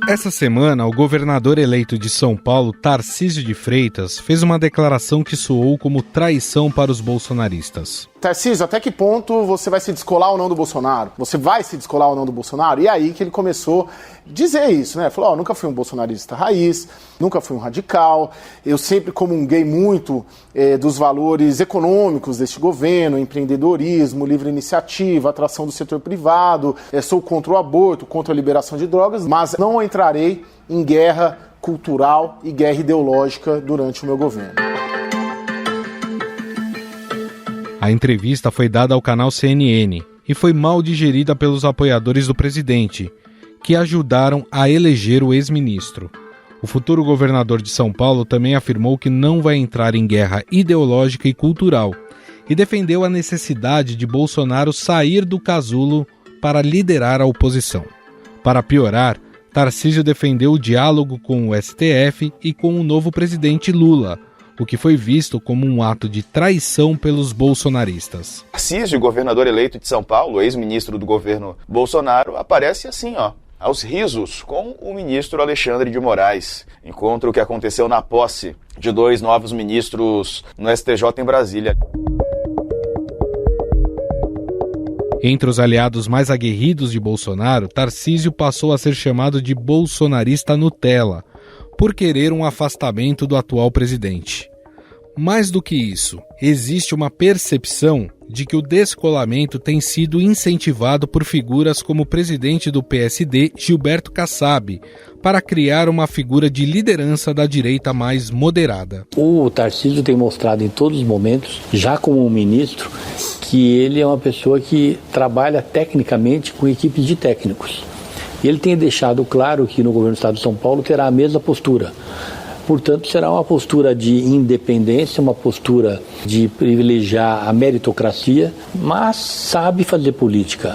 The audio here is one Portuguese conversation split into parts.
Essa semana, o governador eleito de São Paulo, Tarcísio de Freitas, fez uma declaração que soou como traição para os bolsonaristas. Tarcísio, até que ponto você vai se descolar ou não do Bolsonaro? Você vai se descolar ou não do Bolsonaro? E aí que ele começou a dizer isso, né? Falou, nunca fui um bolsonarista raiz, nunca fui um radical, eu sempre comunguei muito dos valores econômicos deste governo, empreendedorismo, livre iniciativa, atração do setor privado, sou contra o aborto, contra a liberação de drogas, mas não entrarei em guerra cultural e guerra ideológica durante o meu governo. A entrevista foi dada ao canal CNN e foi mal digerida pelos apoiadores do presidente, que ajudaram a eleger o ex-ministro. O futuro governador de São Paulo também afirmou que não vai entrar em guerra ideológica e cultural e defendeu a necessidade de Bolsonaro sair do casulo para liderar a oposição. Para piorar, Tarcísio defendeu o diálogo com o STF e com o novo presidente Lula, o que foi visto como um ato de traição pelos bolsonaristas. Tarcísio, governador eleito de São Paulo, ex-ministro do governo Bolsonaro, aparece assim, aos risos, com o ministro Alexandre de Moraes. Encontro que aconteceu na posse de 2 novos ministros no STJ em Brasília. Entre os aliados mais aguerridos de Bolsonaro, Tarcísio passou a ser chamado de bolsonarista Nutella, por querer um afastamento do atual presidente. Mais do que isso, existe uma percepção de que o descolamento tem sido incentivado por figuras como o presidente do PSD, Gilberto Kassab, para criar uma figura de liderança da direita mais moderada. O Tarcísio tem mostrado em todos os momentos, já como ministro, que ele é uma pessoa que trabalha tecnicamente com equipes de técnicos. Ele tem deixado claro que no governo do Estado de São Paulo terá a mesma postura. Portanto, será uma postura de independência, uma postura de privilegiar a meritocracia, mas sabe fazer política.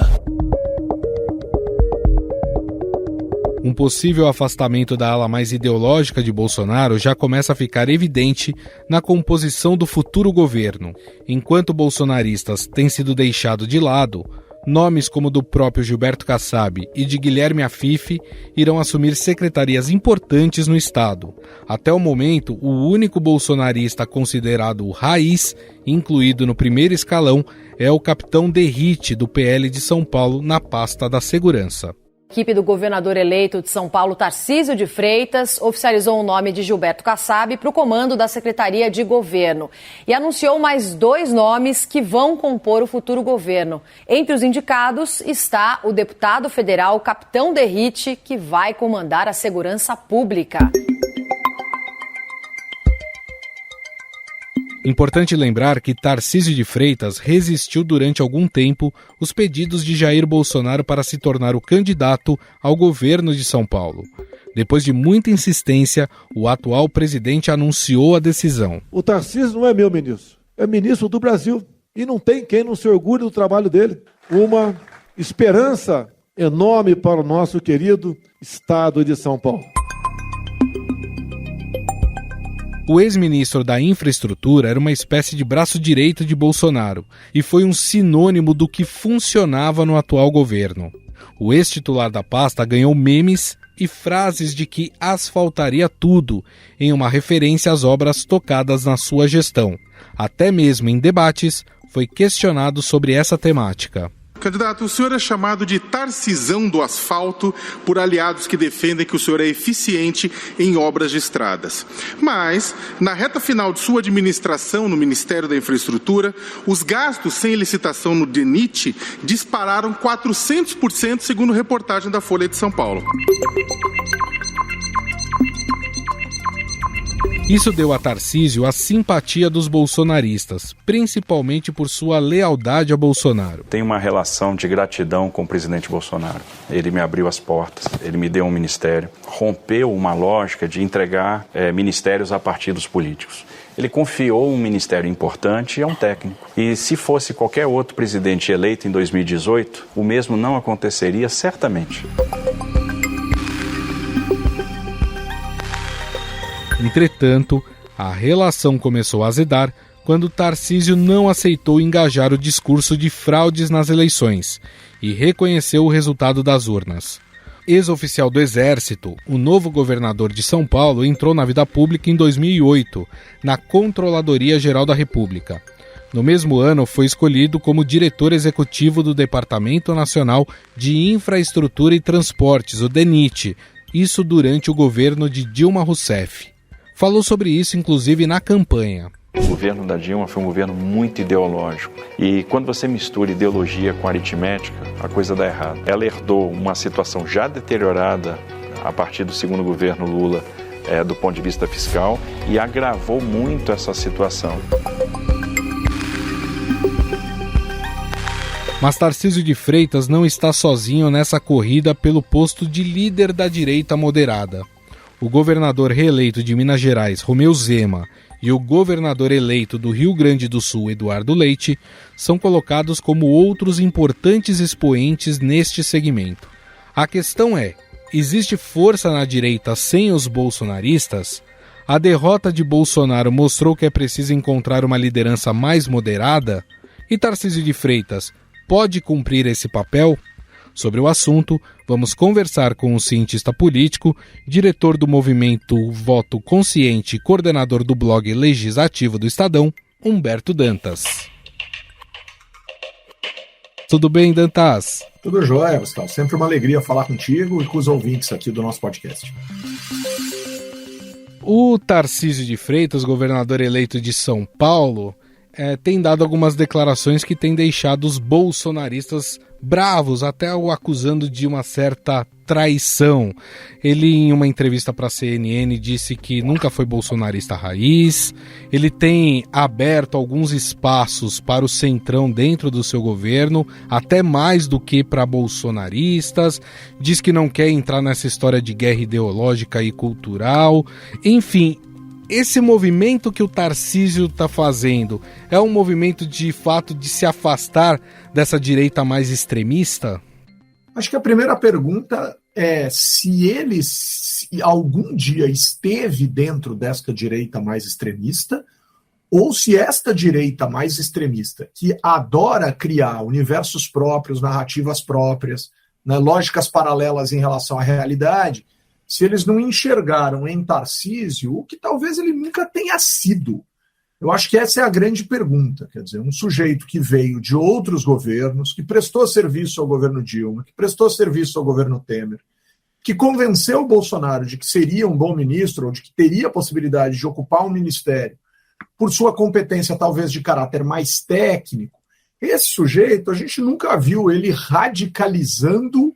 Um possível afastamento da ala mais ideológica de Bolsonaro já começa a ficar evidente na composição do futuro governo. Enquanto bolsonaristas têm sido deixados de lado, nomes como o do próprio Gilberto Kassab e de Guilherme Afif irão assumir secretarias importantes no Estado. Até o momento, o único bolsonarista considerado raiz, incluído no primeiro escalão, é o capitão Derrite, do PL de São Paulo, na pasta da segurança. A equipe do governador eleito de São Paulo, Tarcísio de Freitas, oficializou o nome de Gilberto Kassab para o comando da Secretaria de Governo e anunciou mais 2 nomes que vão compor o futuro governo. Entre os indicados está o deputado federal Capitão Derrite, que vai comandar a segurança pública. Importante lembrar que Tarcísio de Freitas resistiu durante algum tempo os pedidos de Jair Bolsonaro para se tornar o candidato ao governo de São Paulo. Depois de muita insistência, o atual presidente anunciou a decisão. O Tarcísio não é meu ministro, é ministro do Brasil. E não tem quem não se orgulhe do trabalho dele. Uma esperança enorme para o nosso querido Estado de São Paulo. O ex-ministro da Infraestrutura era uma espécie de braço direito de Bolsonaro e foi um sinônimo do que funcionava no atual governo. O ex-titular da pasta ganhou memes e frases de que asfaltaria tudo, em uma referência às obras tocadas na sua gestão. Até mesmo em debates, foi questionado sobre essa temática. Candidato, o senhor é chamado de Tarcisão do asfalto por aliados que defendem que o senhor é eficiente em obras de estradas. Mas, na reta final de sua administração no Ministério da Infraestrutura, os gastos sem licitação no DENIT dispararam 400%, segundo reportagem da Folha de São Paulo. Isso deu a Tarcísio a simpatia dos bolsonaristas, principalmente por sua lealdade a Bolsonaro. Tenho uma relação de gratidão com o presidente Bolsonaro. Ele me abriu as portas, ele me deu um ministério, rompeu uma lógica de entregar ministérios a partidos políticos. Ele confiou um ministério importante a um técnico. E se fosse qualquer outro presidente eleito em 2018, o mesmo não aconteceria certamente. Entretanto, a relação começou a azedar quando Tarcísio não aceitou engajar o discurso de fraudes nas eleições e reconheceu o resultado das urnas. Ex-oficial do Exército, o novo governador de São Paulo entrou na vida pública em 2008, na Controladoria Geral da República. No mesmo ano, foi escolhido como diretor executivo do Departamento Nacional de Infraestrutura e Transportes, o DENIT, isso durante o governo de Dilma Rousseff. Falou sobre isso, inclusive, na campanha. O governo da Dilma foi um governo muito ideológico. E quando você mistura ideologia com aritmética, a coisa dá errado. Ela herdou uma situação já deteriorada a partir do segundo governo Lula, do ponto de vista fiscal, e agravou muito essa situação. Mas Tarcísio de Freitas não está sozinho nessa corrida pelo posto de líder da direita moderada. O governador reeleito de Minas Gerais, Romeu Zema, e o governador eleito do Rio Grande do Sul, Eduardo Leite, são colocados como outros importantes expoentes neste segmento. A questão é, existe força na direita sem os bolsonaristas? A derrota de Bolsonaro mostrou que é preciso encontrar uma liderança mais moderada? E Tarcísio de Freitas pode cumprir esse papel? Sobre o assunto, vamos conversar com o cientista político, diretor do movimento Voto Consciente e coordenador do blog legislativo do Estadão, Humberto Dantas. Tudo bem, Dantas? Tudo jóia, Gustavo. Sempre uma alegria falar contigo e com os ouvintes aqui do nosso podcast. O Tarcísio de Freitas, governador eleito de São Paulo, tem dado algumas declarações que têm deixado os bolsonaristas bravos, até o acusando de uma certa traição. Ele, em uma entrevista para a CNN, disse que nunca foi bolsonarista raiz. Ele tem aberto alguns espaços para o centrão dentro do seu governo, até mais do que para bolsonaristas. Diz que não quer entrar nessa história de guerra ideológica e cultural. Enfim, esse movimento que o Tarcísio está fazendo é um movimento de fato de se afastar dessa direita mais extremista? Acho que a primeira pergunta é se ele algum dia esteve dentro desta direita mais extremista, ou se esta direita mais extremista, que adora criar universos próprios, narrativas próprias, né, lógicas paralelas em relação à realidade, se eles não enxergaram em Tarcísio o que talvez ele nunca tenha sido. Eu acho que essa é a grande pergunta. Quer dizer, um sujeito que veio de outros governos, que prestou serviço ao governo Dilma, que prestou serviço ao governo Temer, que convenceu o Bolsonaro de que seria um bom ministro, ou de que teria a possibilidade de ocupar um ministério, por sua competência talvez de caráter mais técnico. Esse sujeito, a gente nunca viu ele radicalizando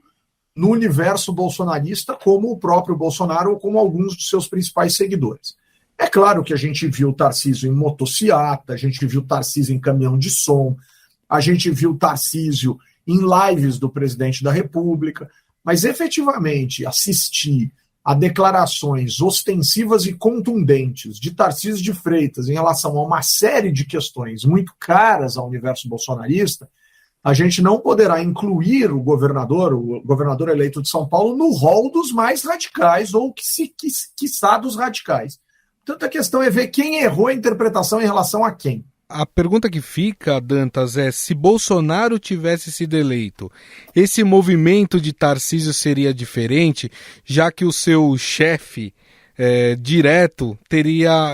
no universo bolsonarista como o próprio Bolsonaro ou como alguns dos seus principais seguidores. É claro que a gente viu Tarcísio em motociata, a gente viu Tarcísio em caminhão de som, a gente viu Tarcísio em lives do presidente da República, mas efetivamente assistir a declarações ostensivas e contundentes de Tarcísio de Freitas em relação a uma série de questões muito caras ao universo bolsonarista, a gente não poderá incluir o governador eleito de São Paulo, no rol dos mais radicais, ou quiçá dos radicais. Portanto, a questão é ver quem errou a interpretação em relação a quem. A pergunta que fica, Dantas, é se Bolsonaro tivesse sido eleito, esse movimento de Tarcísio seria diferente, já que o seu chefe direto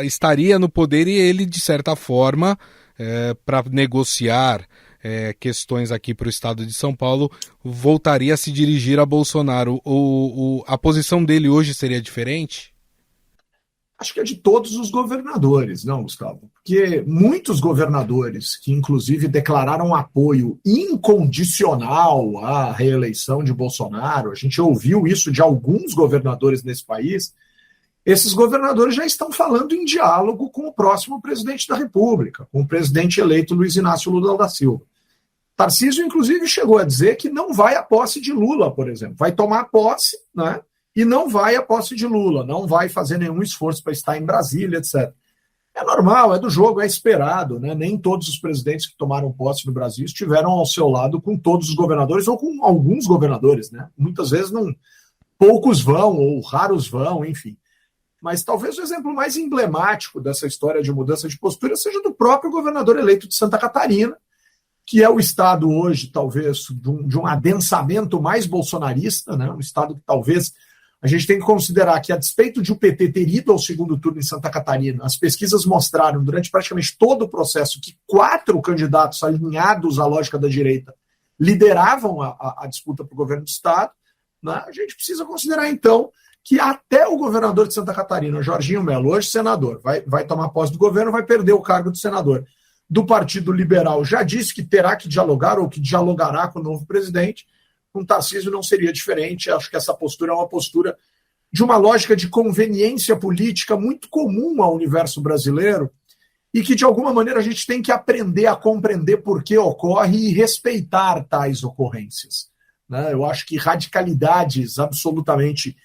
estaria no poder e ele, de certa forma, para negociar questões aqui para o estado de São Paulo, voltaria a se dirigir a Bolsonaro. A posição dele hoje seria diferente? Acho que é de todos os governadores, não, Gustavo? Porque muitos governadores que, inclusive, declararam apoio incondicional à reeleição de Bolsonaro, a gente ouviu isso de alguns governadores nesse país, esses governadores já estão falando em diálogo com o próximo presidente da República, com o presidente eleito Luiz Inácio Lula da Silva. Tarcísio, inclusive, chegou a dizer que não vai à posse de Lula, por exemplo. Vai tomar posse, né? E não vai à posse de Lula, não vai fazer nenhum esforço para estar em Brasília, etc. É normal, é do jogo, é esperado, né? Nem todos os presidentes que tomaram posse no Brasil estiveram ao seu lado com todos os governadores ou com alguns governadores, né? Muitas vezes poucos vão ou raros vão, enfim. Mas talvez o exemplo mais emblemático dessa história de mudança de postura seja do próprio governador eleito de Santa Catarina, que é o Estado hoje, talvez, de um adensamento mais bolsonarista, né? Um Estado que talvez a gente tem que considerar que, a despeito de o PT ter ido ao segundo turno em Santa Catarina, as pesquisas mostraram, durante praticamente todo o processo, que 4 candidatos alinhados à lógica da direita lideravam a disputa para o governo do Estado, né? A gente precisa considerar, então, que até o governador de Santa Catarina, Jorginho Melo, hoje senador, vai tomar posse do governo, vai perder o cargo de senador do Partido Liberal, já disse que terá que dialogar ou que dialogará com o novo presidente. Com Tarcísio não seria diferente. Acho que essa postura é uma postura de uma lógica de conveniência política muito comum ao universo brasileiro e que, de alguma maneira, a gente tem que aprender a compreender por que ocorre e respeitar tais ocorrências, né? Eu acho que radicalidades absolutamente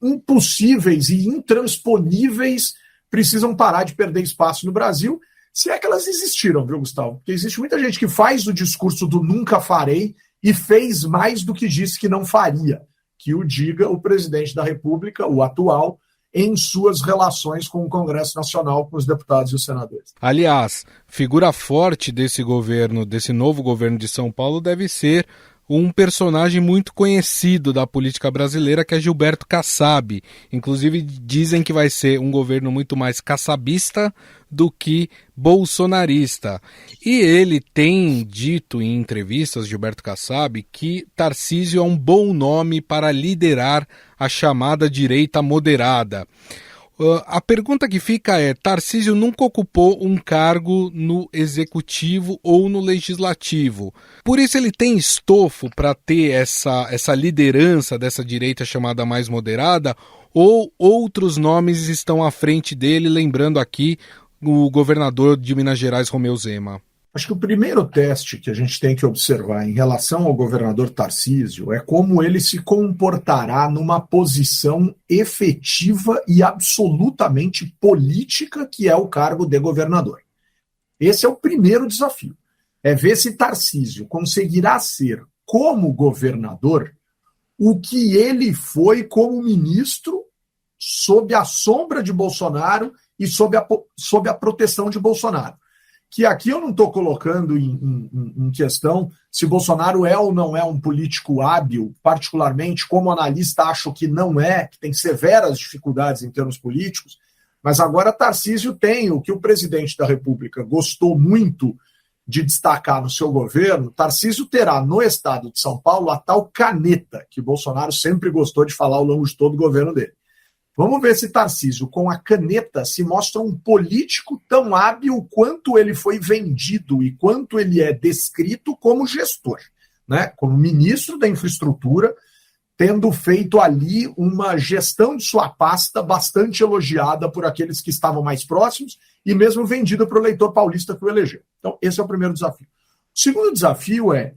impossíveis e intransponíveis precisam parar de perder espaço no Brasil, se é que elas existiram, viu, Gustavo? Porque existe muita gente que faz o discurso do nunca farei e fez mais do que disse que não faria, que o diga o presidente da República, o atual, em suas relações com o Congresso Nacional, com os deputados e os senadores. Aliás, figura forte desse governo, desse novo governo de São Paulo, deve ser um personagem muito conhecido da política brasileira, que é Gilberto Kassab. Inclusive, dizem que vai ser um governo muito mais kassabista do que bolsonarista. E ele tem dito em entrevistas, Gilberto Kassab, que Tarcísio é um bom nome para liderar a chamada direita moderada. A pergunta que fica é: Tarcísio nunca ocupou um cargo no executivo ou no legislativo. Por isso ele tem estofo para ter essa liderança dessa direita chamada mais moderada, ou outros nomes estão à frente dele, lembrando aqui o governador de Minas Gerais, Romeu Zema? Acho que o primeiro teste que a gente tem que observar em relação ao governador Tarcísio é como ele se comportará numa posição efetiva e absolutamente política, que é o cargo de governador. Esse é o primeiro desafio. É ver se Tarcísio conseguirá ser, como governador, o que ele foi como ministro sob a sombra de Bolsonaro e sob a proteção de Bolsonaro. Que aqui eu não estou colocando em questão se Bolsonaro é ou não é um político hábil, particularmente como analista acho que não é, que tem severas dificuldades em termos políticos, mas agora Tarcísio tem o que o presidente da República gostou muito de destacar no seu governo. Tarcísio terá no estado de São Paulo a tal caneta que Bolsonaro sempre gostou de falar ao longo de todo o governo dele. Vamos ver se Tarcísio, com a caneta, se mostra um político tão hábil quanto ele foi vendido e quanto ele é descrito como gestor, né? Como ministro da infraestrutura, tendo feito ali uma gestão de sua pasta bastante elogiada por aqueles que estavam mais próximos e mesmo vendida para o eleitor paulista que o elegeu. Então, esse é o primeiro desafio. O segundo desafio é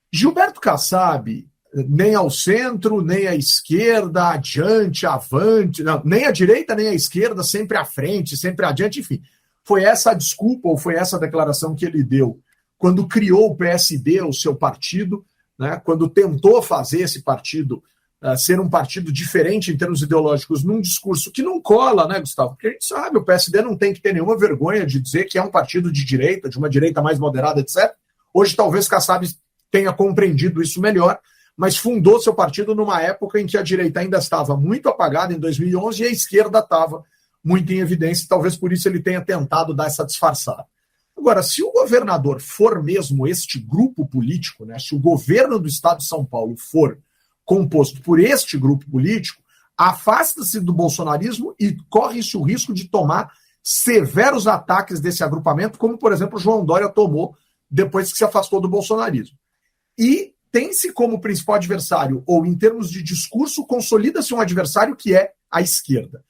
Gilberto Kassab, nem ao centro, nem à esquerda, adiante, avante, não, nem à direita, nem à esquerda, sempre à frente, sempre adiante, enfim. Foi essa a desculpa, ou foi essa a declaração que ele deu quando criou o PSD, o seu partido, né, quando tentou fazer esse partido ser um partido diferente em termos ideológicos, num discurso que não cola, né, Gustavo? Porque a gente sabe, o PSD não tem que ter nenhuma vergonha de dizer que é um partido de direita, de uma direita mais moderada, etc. Hoje, talvez Kassab tenha compreendido isso melhor, mas fundou seu partido numa época em que a direita ainda estava muito apagada, em 2011, e a esquerda estava muito em evidência, talvez por isso ele tenha tentado dar essa disfarçada. Agora, se o governador for mesmo este grupo político, né, se o governo do estado de São Paulo for composto por este grupo político, afasta-se do bolsonarismo e corre-se o risco de tomar severos ataques desse agrupamento, como, por exemplo, João Dória tomou depois que se afastou do bolsonarismo. E tem-se como principal adversário, ou em termos de discurso, consolida-se um adversário que é a esquerda.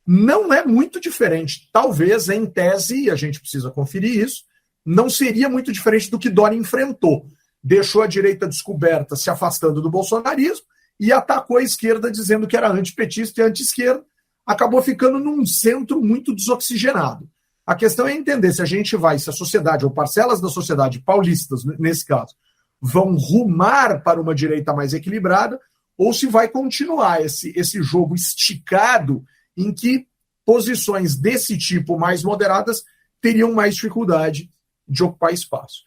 Não é muito diferente, talvez, em tese, a gente precisa conferir isso, não seria muito diferente do que Dória enfrentou. Deixou a direita descoberta se afastando do bolsonarismo e atacou a esquerda dizendo que era antipetista e anti-esquerda, acabou ficando num centro muito desoxigenado. A questão é entender se a gente vai, se a sociedade, ou parcelas da sociedade paulistas, nesse caso, vão rumar para uma direita mais equilibrada, ou se vai continuar esse jogo esticado em que posições desse tipo mais moderadas teriam mais dificuldade de ocupar espaço.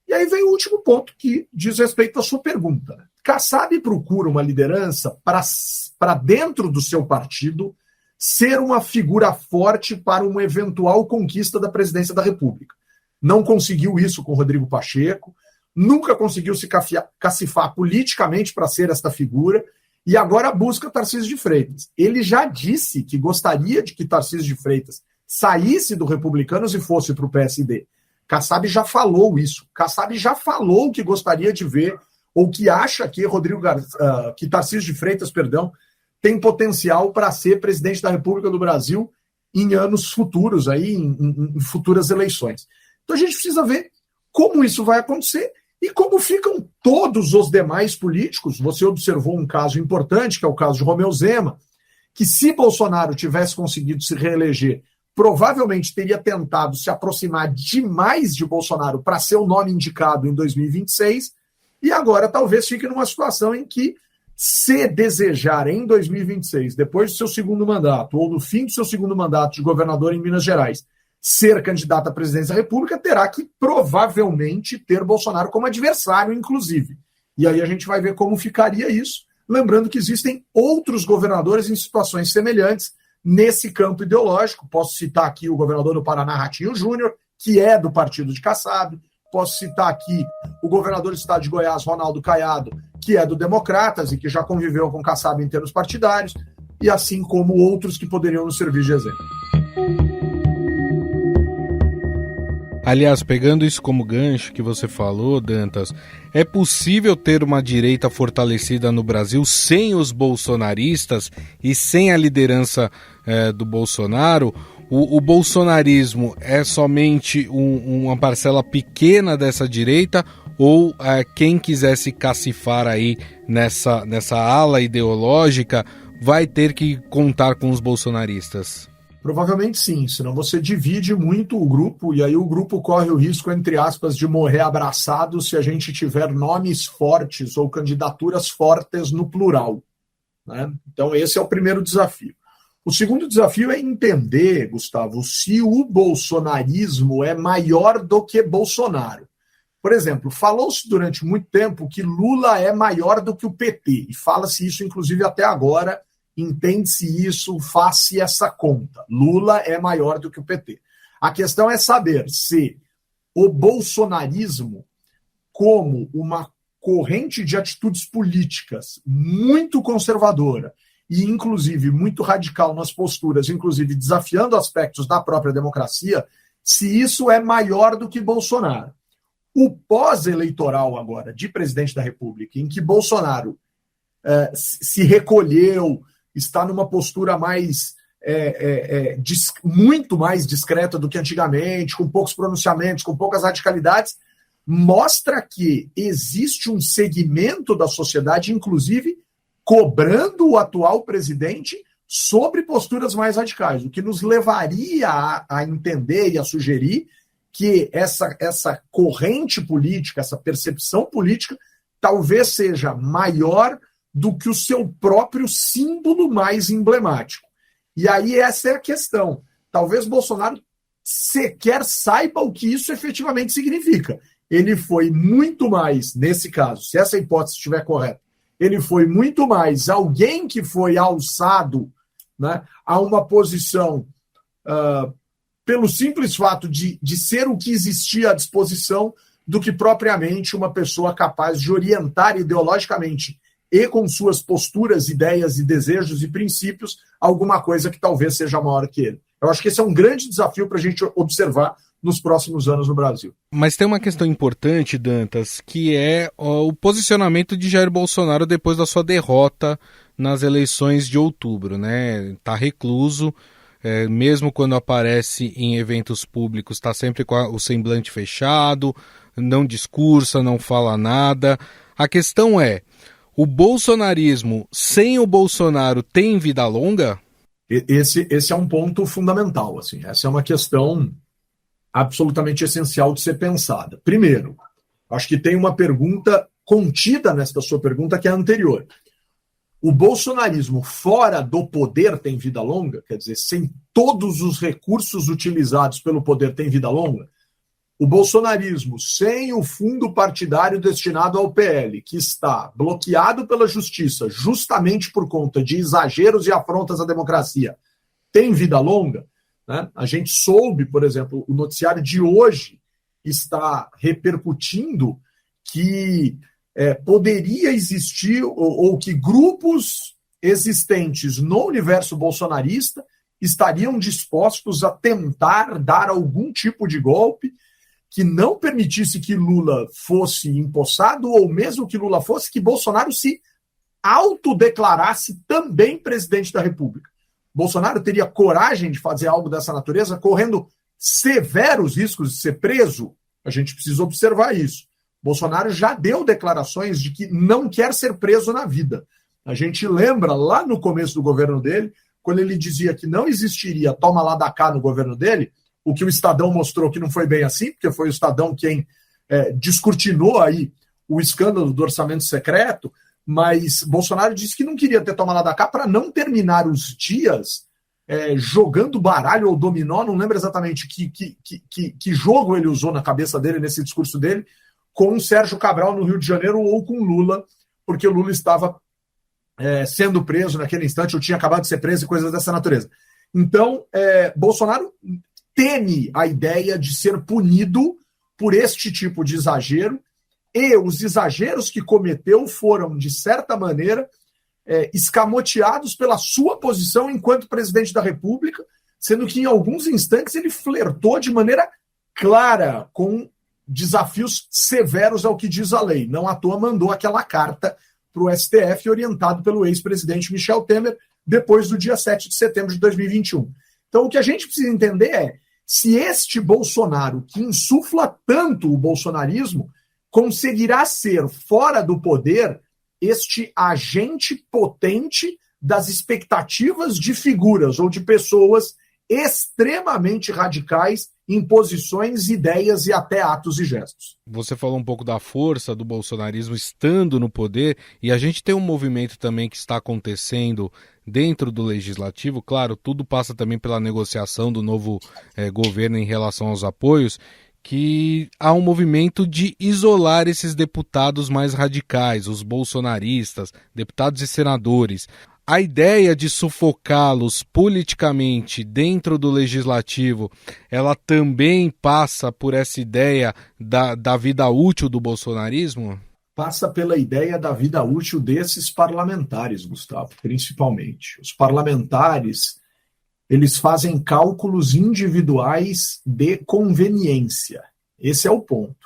E aí vem o último ponto que diz respeito à sua pergunta. Kassab procura uma liderança para dentro do seu partido ser uma figura forte para uma eventual conquista da presidência da República. Não conseguiu isso com Rodrigo Pacheco, nunca conseguiu se cacifar politicamente para ser esta figura, e agora busca Tarcísio de Freitas. Ele já disse que gostaria de que Tarcísio de Freitas saísse do Republicanos e fosse para o PSD. Kassab já falou isso. Kassab já falou que gostaria de ver, ou que acha que que Tarcísio de Freitas, tem potencial para ser presidente da República do Brasil em anos futuros, aí, em futuras eleições. Então a gente precisa ver como isso vai acontecer e como ficam todos os demais políticos. Você observou um caso importante, que é o caso de Romeu Zema, que se Bolsonaro tivesse conseguido se reeleger, provavelmente teria tentado se aproximar demais de Bolsonaro para ser o nome indicado em 2026, e agora talvez fique numa situação em que, se desejar em 2026, depois do seu segundo mandato, ou no fim do seu segundo mandato de governador em Minas Gerais, ser candidato à presidência da República, terá que provavelmente ter Bolsonaro como adversário, inclusive. E aí a gente vai ver como ficaria isso, lembrando que existem outros governadores em situações semelhantes nesse campo ideológico. Posso citar aqui o governador do Paraná, Ratinho Júnior, que é do partido de Kassab. Posso citar aqui o governador do estado de Goiás, Ronaldo Caiado, que é do Democratas e que já conviveu com Kassab em termos partidários, e assim como outros que poderiam nos servir de exemplo. Aliás, pegando isso como gancho que você falou, Dantas, é possível ter uma direita fortalecida no Brasil sem os bolsonaristas e sem a liderança do Bolsonaro? O bolsonarismo é somente uma parcela pequena dessa direita, ou quem quiser se cacifar aí nessa ala ideológica vai ter que contar com os bolsonaristas? Provavelmente sim, senão você divide muito o grupo, e aí o grupo corre o risco, entre aspas, de morrer abraçado se a gente tiver nomes fortes ou candidaturas fortes no plural, né? Então esse é o primeiro desafio. O segundo desafio é entender, Gustavo, se o bolsonarismo é maior do que Bolsonaro. Por exemplo, falou-se durante muito tempo que Lula é maior do que o PT, e fala-se isso inclusive até agora. Entende-se isso, faz-se essa conta. Lula é maior do que o PT. A questão é saber se o bolsonarismo, como uma corrente de atitudes políticas muito conservadora e, inclusive, muito radical nas posturas, inclusive desafiando aspectos da própria democracia, se isso é maior do que Bolsonaro. O pós-eleitoral agora de presidente da República, em que Bolsonaro se recolheu, está numa postura mais muito mais discreta do que antigamente, com poucos pronunciamentos, com poucas radicalidades, mostra que existe um segmento da sociedade, inclusive, cobrando o atual presidente sobre posturas mais radicais, o que nos levaria a entender e a sugerir que essa corrente política, essa percepção política, talvez seja maior do que o seu próprio símbolo mais emblemático. E aí essa é a questão. Talvez Bolsonaro sequer saiba o que isso efetivamente significa. Ele foi muito mais, nesse caso, se essa hipótese estiver correta, ele foi muito mais alguém que foi alçado, né, a uma posição pelo simples fato de ser o que existia à disposição, do que propriamente uma pessoa capaz de orientar ideologicamente e com suas posturas, ideias e desejos e princípios, alguma coisa que talvez seja maior que ele. Eu acho que esse é um grande desafio para a gente observar nos próximos anos no Brasil. Mas tem uma questão importante, Dantas, que é o posicionamento de Jair Bolsonaro depois da sua derrota nas eleições de outubro, né? Está recluso, mesmo quando aparece em eventos públicos, está sempre com o semblante fechado, não discursa, não fala nada. A questão é, o bolsonarismo sem o Bolsonaro tem vida longa? Esse é um ponto fundamental, assim. Essa é uma questão absolutamente essencial de ser pensada. Primeiro, acho que tem uma pergunta contida nesta sua pergunta que é a anterior. O bolsonarismo fora do poder tem vida longa? Quer dizer, sem todos os recursos utilizados pelo poder tem vida longa? o bolsonarismo, sem o fundo partidário destinado ao PL, que está bloqueado pela justiça justamente por conta de exageros e afrontas à democracia, tem vida longa, né? A gente soube, por exemplo, o noticiário de hoje está repercutindo que poderia existir, ou que grupos existentes no universo bolsonarista estariam dispostos a tentar dar algum tipo de golpe que não permitisse que Lula fosse empossado, ou mesmo que Lula fosse, que Bolsonaro se autodeclarasse também presidente da República. Bolsonaro teria coragem de fazer algo dessa natureza, correndo severos riscos de ser preso? A gente precisa observar isso. Bolsonaro já deu declarações de que não quer ser preso na vida. A gente lembra lá no começo do governo dele, quando ele dizia que não existiria toma lá da cá no governo dele, o que o Estadão mostrou que não foi bem assim, porque foi o Estadão quem descortinou aí o escândalo do orçamento secreto, mas Bolsonaro disse que não queria ter toma lá da cá para não terminar os dias jogando baralho ou dominó, não lembro exatamente que jogo ele usou na cabeça dele, nesse discurso dele, com o Sérgio Cabral no Rio de Janeiro ou com Lula, porque o Lula estava sendo preso naquele instante, ou tinha acabado de ser preso e coisas dessa natureza. Então, Bolsonaro teme a ideia de ser punido por este tipo de exagero, e os exageros que cometeu foram, de certa maneira, escamoteados pela sua posição enquanto presidente da República, sendo que em alguns instantes ele flertou de maneira clara com desafios severos ao que diz a lei. Não à toa mandou aquela carta para o STF orientado pelo ex-presidente Michel Temer depois do dia 7 de setembro de 2021. Então o que a gente precisa entender é se este Bolsonaro, que insufla tanto o bolsonarismo, conseguirá ser, fora do poder, este agente potente das expectativas de figuras ou de pessoas extremamente radicais em posições, ideias e até atos e gestos. Você falou um pouco da força do bolsonarismo estando no poder, e a gente tem um movimento também que está acontecendo dentro do legislativo. Claro, tudo passa também pela negociação do novo governo em relação aos apoios, que há um movimento de isolar esses deputados mais radicais, os bolsonaristas, deputados e senadores. A ideia de sufocá-los politicamente dentro do legislativo, ela também passa por essa ideia da vida útil do bolsonarismo? Passa pela ideia da vida útil desses parlamentares, Gustavo, principalmente. Os parlamentares, eles fazem cálculos individuais de conveniência. Esse é o ponto.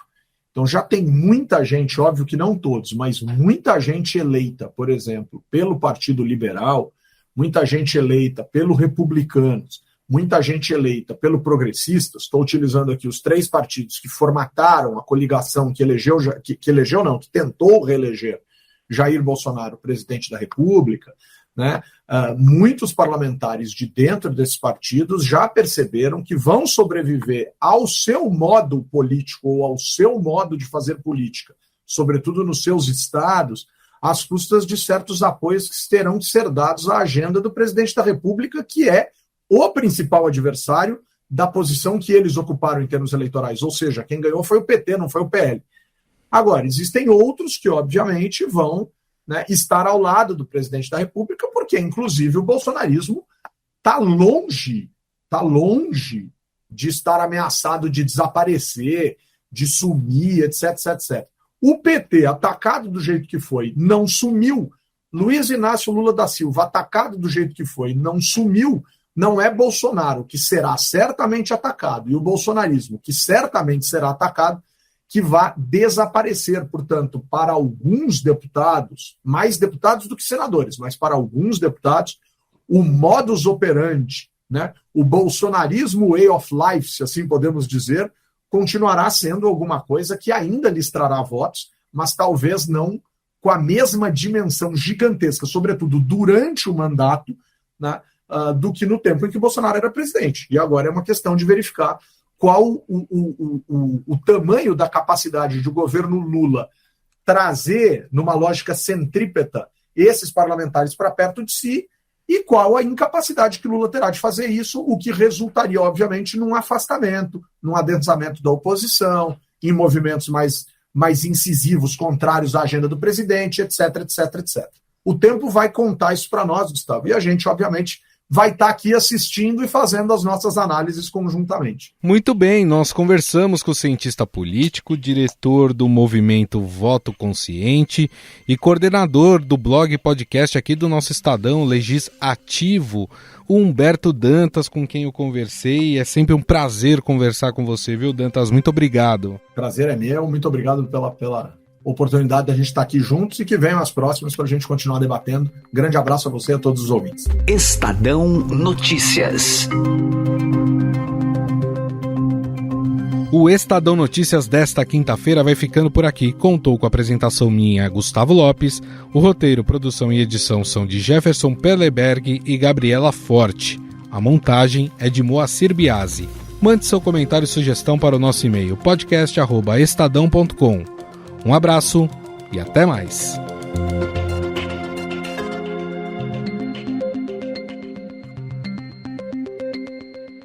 Então já tem muita gente, óbvio que não todos, mas muita gente eleita, por exemplo, pelo Partido Liberal, muita gente eleita pelo Republicanos, muita gente eleita pelo Progressistas. Estou utilizando aqui os três partidos que formataram a coligação que tentou reeleger Jair Bolsonaro, presidente da República, né? Muitos parlamentares de dentro desses partidos já perceberam que vão sobreviver ao seu modo político ou ao seu modo de fazer política, sobretudo nos seus estados, às custas de certos apoios que terão de ser dados à agenda do presidente da República, que é o principal adversário da posição que eles ocuparam em termos eleitorais. Ou seja, quem ganhou foi o PT, não foi o PL. Agora, existem outros que, obviamente, vão estar ao lado do presidente da República, porque, inclusive, o bolsonarismo está longe de estar ameaçado de desaparecer, de sumir, etc, etc. O PT, atacado do jeito que foi, não sumiu. Luiz Inácio Lula da Silva, atacado do jeito que foi, não sumiu. Não é Bolsonaro, que será certamente atacado, e o bolsonarismo, que certamente será atacado, que vai desaparecer. Portanto, para alguns deputados, mais deputados do que senadores, mas para alguns deputados, o modus operandi, o bolsonarismo way of life, se assim podemos dizer, continuará sendo alguma coisa que ainda lhes trará votos, mas talvez não com a mesma dimensão gigantesca, sobretudo durante o mandato, do que no tempo em que Bolsonaro era presidente. E agora é uma questão de verificar qual o tamanho da capacidade de o governo Lula trazer, numa lógica centrípeta, esses parlamentares para perto de si, e qual a incapacidade que Lula terá de fazer isso, o que resultaria, obviamente, num afastamento, num adensamento da oposição, em movimentos mais incisivos, contrários à agenda do presidente, etc, etc, etc. O tempo vai contar isso para nós, Gustavo, e a gente, obviamente, vai estar aqui assistindo e fazendo as nossas análises conjuntamente. Muito bem, nós conversamos com o cientista político, diretor do movimento Voto Consciente e coordenador do blog e podcast aqui do nosso Estadão, Legis Ativo, o Humberto Dantas, com quem eu conversei. É sempre um prazer conversar com você, viu, Dantas? Muito obrigado. Prazer é meu, muito obrigado pela oportunidade da gente estar aqui juntos e que venham as próximas para a gente continuar debatendo. Grande abraço a você e a todos os ouvintes. Estadão Notícias. O Estadão Notícias desta quinta-feira vai ficando por aqui. Contou com a apresentação minha, Gustavo Lopes. O roteiro, produção e edição são de Jefferson Perleberg e Gabriela Forte. A montagem é de Moacir Biasi. Mande seu comentário e sugestão para o nosso e-mail podcast@estadão.com. Um abraço e até mais.